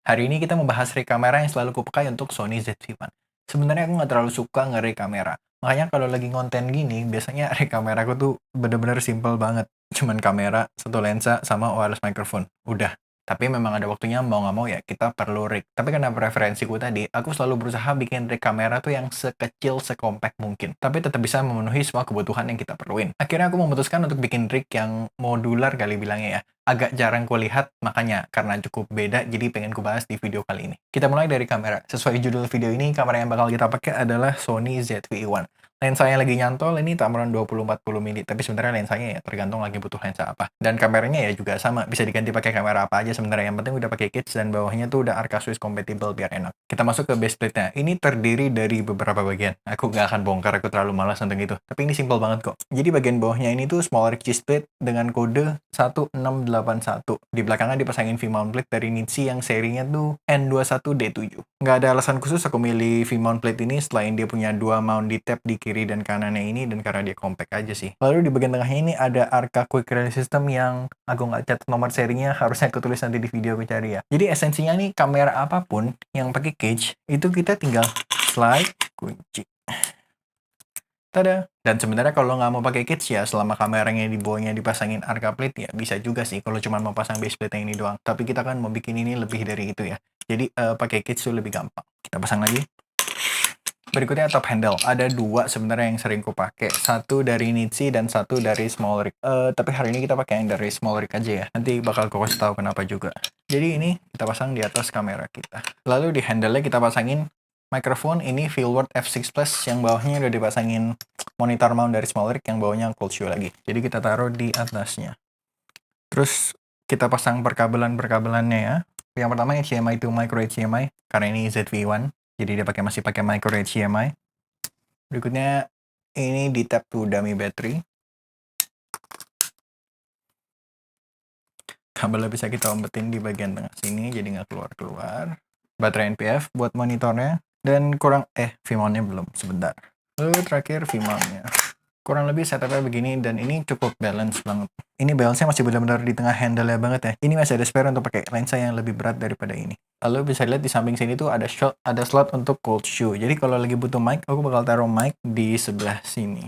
Hari ini kita membahas rig kamera yang selalu kupakai untuk Sony ZV-1. Sebenarnya aku nggak terlalu suka nge-rig kamera. Makanya kalau lagi konten gini, biasanya rig kamera aku tuh bener-bener simple banget. Cuman kamera, satu lensa, sama wireless microphone. Udah. Tapi memang ada waktunya mau nggak mau ya kita perlu rig. Tapi karena preferensiku tadi, aku selalu berusaha bikin rig kamera tuh yang sekecil, sekompak mungkin. Tapi tetap bisa memenuhi semua kebutuhan yang kita perluin. Akhirnya aku memutuskan untuk bikin rig yang modular kali bilangnya ya. Agak jarang kulihat, makanya karena cukup beda, jadi pengen kubahas di video kali ini. Kita mulai dari kamera. Sesuai judul video ini, kamera yang bakal kita pakai adalah Sony ZV-1. Lensa yang lagi nyantol ini Tamron 20-40 mm, tapi sebenarnya lensanya ya tergantung lagi butuh lensa apa. Dan kameranya ya juga sama, bisa diganti pakai kamera apa aja sebenarnya. Yang penting udah pakai kits dan bawahnya tuh udah Arca Swiss compatible biar enak. Kita masuk ke base plate-nya. Ini terdiri dari beberapa bagian. Aku nggak akan bongkar, aku terlalu malas untuk itu. Tapi ini simple banget kok. Jadi bagian bawahnya ini tuh small rig cheese plate dengan kode 1681. Di belakangnya dipasangin V-mount plate dari Nitsi yang serinya tuh N21D7. Nggak ada alasan khusus aku milih V-mount plate ini selain dia punya dua mount di tab di kiri dan kanannya ini dan karena dia compact aja sih. Lalu di bagian tengahnya ini ada Arca Quick Release System yang aku nggak catat nomor serinya, harusnya aku tulis nanti di video aku cari ya. Jadi esensinya nih kamera apapun yang pakai cage itu kita tinggal slide, kunci. Tada! Dan sebenarnya kalau nggak mau pakai kits ya selama kameranya di bawahnya dipasangin Arca plate ya bisa juga sih kalau cuma mau pasang base plate yang ini doang. Tapi kita kan mau bikin ini lebih dari itu ya. Jadi pakai kits itu lebih gampang. Kita pasang lagi. Berikutnya top handle. Ada dua sebenarnya yang sering ku pakai. Satu dari Nitsi dan satu dari Small Rig. Tapi hari ini kita pakai yang dari Small Rig aja ya. Nanti bakal ku kasih tahu kenapa juga. Jadi ini kita pasang di atas kamera kita. Lalu di handle-nya kita pasangin mikrofon ini Fieldworth F6 Plus yang bawahnya udah dipasangin monitor mount dari Small Rig yang bawahnya Cold Shoe lagi. Jadi kita taruh di atasnya. Terus kita pasang perkabelan-perkabelannya ya. Yang pertama HDMI to micro HDMI karena ini ZV-1. Jadi dia masih pakai micro HDMI. Berikutnya ini di tab to dummy battery. Kabelnya bisa kita umpetin di bagian tengah sini jadi nggak keluar-keluar. Baterai NPF buat monitornya. Dan kurang V-mount-nya belum, sebentar. Lalu terakhir V-mount-nya. Kurang lebih setupnya begini dan ini cukup balance banget. Ini balance-nya masih benar-benar di tengah handle-nya banget ya. Ini masih ada spare untuk pakai lensa yang lebih berat daripada ini. Lalu bisa lihat di samping sini tuh ada slot untuk cold shoe. Jadi kalau lagi butuh mic, aku bakal taruh mic di sebelah sini.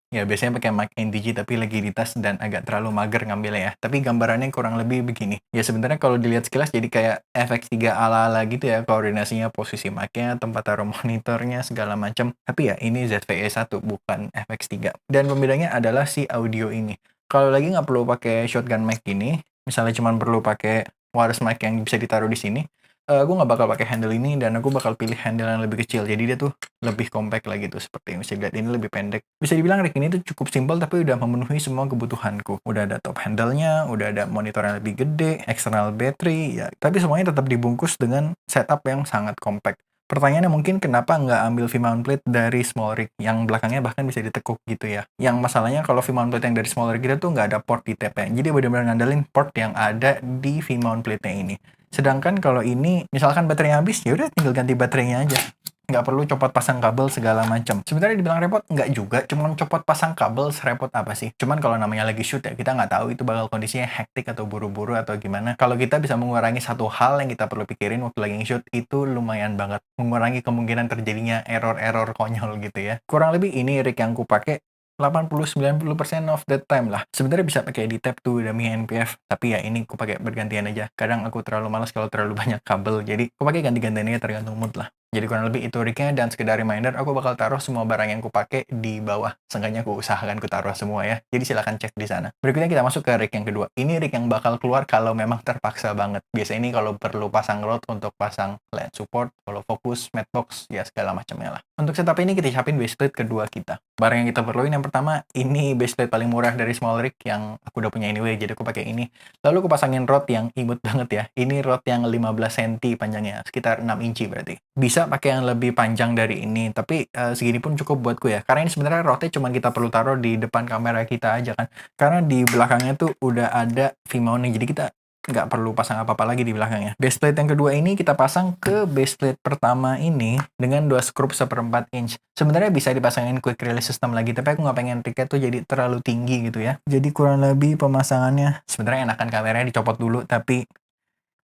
Ya biasanya pakai mic NTG tapi lagi di tas dan agak terlalu mager ngambilnya ya. Tapi gambarannya kurang lebih begini. Ya sebenarnya kalau dilihat sekilas jadi kayak FX3 ala-ala gitu ya. Koordinasinya, posisi mic-nya, tempat taruh monitornya, segala macam. Tapi ya ini ZVE1 bukan FX3. Dan pembedanya adalah si audio ini. Kalau lagi nggak perlu pakai shotgun mic ini, misalnya cuma perlu pakai wireless mic yang bisa ditaruh di sini, aku nggak bakal pakai handle ini dan aku bakal pilih handle yang lebih kecil. Jadi dia tuh lebih compact lagi tuh seperti yang bisa dilihat ini lebih pendek. Bisa dibilang rig ini tuh cukup simpel tapi udah memenuhi semua kebutuhanku. Udah ada top handle-nya, udah ada monitor yang lebih gede, external battery, ya. Tapi semuanya tetap dibungkus dengan setup yang sangat compact. Pertanyaannya mungkin kenapa nggak ambil V-mount plate dari small rig yang belakangnya bahkan bisa ditekuk gitu ya. Yang masalahnya kalau V-mount plate yang dari small rig itu tuh nggak ada port di tab-nya. Jadi benar-benar ngandelin port yang ada di V-mount plate-nya ini. Sedangkan kalau ini misalkan baterainya habis ya udah tinggal ganti baterainya aja. Nggak perlu copot pasang kabel segala macam. Sebenarnya dibilang repot nggak juga, cuman copot pasang kabel serepot apa sih? Cuman kalau namanya lagi shoot ya kita nggak tahu itu bakal kondisinya hektik atau buru-buru atau gimana. Kalau kita bisa mengurangi satu hal yang kita perlu pikirin waktu lagi shoot itu lumayan banget mengurangi kemungkinan terjadinya error-error konyol gitu ya. Kurang lebih ini rig yang ku pakai 80-90% of the time lah. Sebenarnya bisa pakai di tab tuh dummy NPF, tapi ya ini aku pakai bergantian aja. Kadang aku terlalu malas kalau terlalu banyak kabel, jadi aku pakai ganti-gantiannya tergantung mood lah. Jadi kurang lebih itu rignya dan sekedar reminder aku bakal taruh semua barang yang kupakai di bawah. Seenggaknya aku usahakan ku taruh semua ya. Jadi silahkan cek di sana. Berikutnya kita masuk ke rig yang kedua. Ini rig yang bakal keluar kalau memang terpaksa banget. Biasa ini kalau perlu pasang rod untuk pasang lens support, follow focus, matte box, ya segala macamnya lah. Untuk setup ini kita siapin baseplate kedua kita. Barang yang kita perluin yang pertama ini baseplate paling murah dari small rig yang aku udah punya anyway, jadi aku pakai ini. Lalu aku pasangin rod yang imut banget ya. Ini rod yang 15 cm panjangnya, sekitar 6 inci berarti. Bisa pakai yang lebih panjang dari ini, tapi segini pun cukup buatku ya. Karena ini sebenarnya rodnya cuma kita perlu taruh di depan kamera kita aja kan. Karena di belakangnya tuh udah ada V-mount-nya, jadi kita nggak perlu pasang apa-apa lagi di belakangnya. Baseplate yang kedua ini kita pasang ke baseplate pertama ini dengan 2 skrup 1/4 inch. Sebenarnya bisa dipasangin quick release system lagi, tapi aku nggak pengen tiket tuh jadi terlalu tinggi gitu ya. Jadi kurang lebih pemasangannya sebenarnya enakan kameranya dicopot dulu, tapi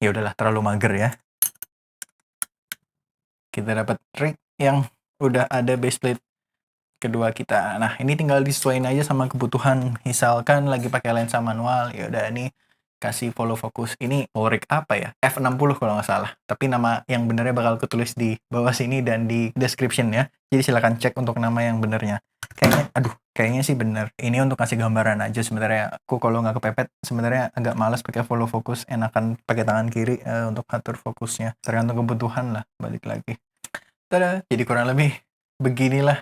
ya udahlah terlalu mager ya. Kita dapat rig yang udah ada baseplate kedua kita. Nah, ini tinggal disesuaikan aja sama kebutuhan. Misalkan lagi pakai lensa manual, ya udah ini kasih follow focus. Ini rig apa ya? F60 kalau nggak salah. Tapi nama yang benernya bakal ketulis di bawah sini dan di description ya. Jadi silakan cek untuk nama yang benernya. Kayaknya sih bener. Ini untuk kasih gambaran aja sebenarnya. Aku kalau nggak kepepet sebenarnya agak males pakai follow focus. Enakan pakai tangan kiri untuk atur fokusnya. Tergantung kebutuhan lah. Balik lagi. Tada, jadi kurang lebih beginilah.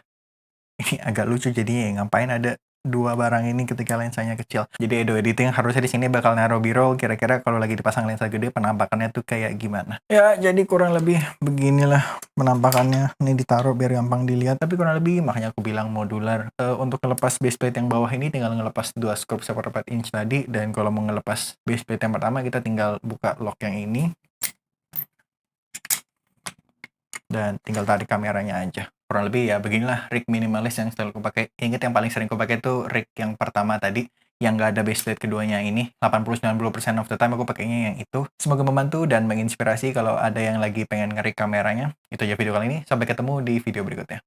Ini agak lucu jadinya, ngapain ada dua barang ini ketika lensanya kecil. Jadi Edo Editing harusnya di sini bakal naruh B-roll kira-kira kalau lagi dipasang lensa gede penampakannya tuh kayak gimana. Ya, jadi kurang lebih beginilah penampakannya. Ini ditaruh biar gampang dilihat, tapi kurang lebih makanya aku bilang modular. Untuk ngelepas baseplate yang bawah ini tinggal ngelepas dua scope 1/4 inch tadi, dan kalau mau ngelepas baseplate yang pertama kita tinggal buka lock yang ini. Dan tinggal tarik kameranya aja. Kurang lebih ya beginilah rig minimalis yang selalu aku pakai. Ingat yang paling sering aku pakai tuh rig yang pertama tadi, yang nggak ada baseplate keduanya ini. 80-90% of the time aku pakainya yang itu. Semoga membantu dan menginspirasi kalau ada yang lagi pengen nge-rig kameranya. Itu aja video kali ini. Sampai ketemu di video berikutnya.